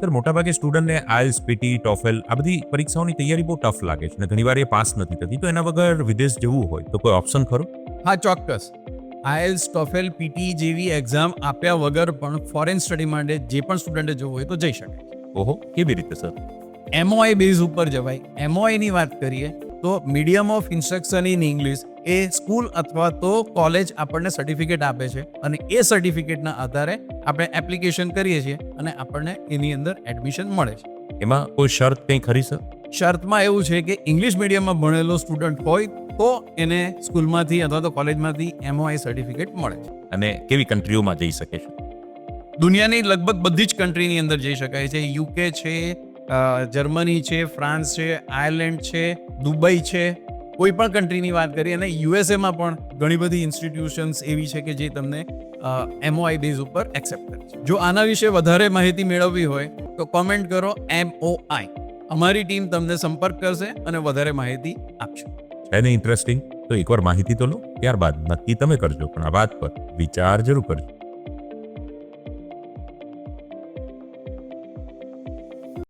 Sir, મોટાભાગે સ્ટુડન્ટને આઇલ્સ, PT, TOEFL આ બધી પરીક્ષાઓની તૈયારી બહુ ટફ લાગે છે અને ઘણીવાર એ પાસ નથી થતી. તો એના વગર વિદેશ જવું હોય તો કોઈ ઓપ્શન ખરો? હા, ચોક્કસ. આઈએલ્સ, ટોફેલ, પીટી જેવી એક્ઝામ આપ્યા વગર પણ ફોરેન સ્ટડી માટે જે પણ સ્ટુડન્ટે જવું હોય તો જઈ શકે. ઓહો, કેવી રીતે સર? એમઓઆઈ બેઝ ઉપર જવાય. એમઓઆઈની વાત કરીએ તો medium of instruction in English A school અથવા તો કોલેજ આપણને સર્ટિફિકેટ આપે છે અને એ સર્ટિફિકેટના આધારે આપણે એપ્લિકેશન કરીએ છીએ અને આપણને એની અંદર એડમિશન મળે છે. એમાં કોઈ શરત કંઈ ખરી સર? શરતમાં એવું છે કે ઇંગ્લિશ મીડિયમમાં ભણેલો સ્ટુડન્ટ હોય તો એને સ્કૂલમાંથી અથવા તો કોલેજમાંથી એમઓઆઈ સર્ટિફિકેટ મળે છે. અને કેવી કન્ટ્રીઓમાં જઈ શકે છે? દુનિયાની લગભગ બધી જ કન્ટ્રીની અંદર જઈ શકાય છે. યુકે છે, જર્મની છે, ફ્રાન્સ છે, આયર્લેન્ડ છે, દુબઈ છે, કોઈ પણ કન્ટ્રીની વાત કરીએ. અને યુએસએમાં પણ ઘણી બધી ઇન્સ્ટિટ્યુશન્સ એવી છે કે જે તમને એમઓઆઈ બેઝ ઉપર એક્સેપ્ટ કરે છે. જો આના વિશે વધારે માહિતી મેળવવી હોય તો કોમેન્ટ કરો MOI. અમારી ટીમ તમને સંપર્ક કરશે અને વધારે માહિતી આપશે. છે ને ઇન્ટરેસ્ટિંગ? તો એકવાર માહિતી તો લો, ત્યારબાદ નક્કી તમે કરજો, પણ આ વાત પર વિચાર જરૂર કરજો.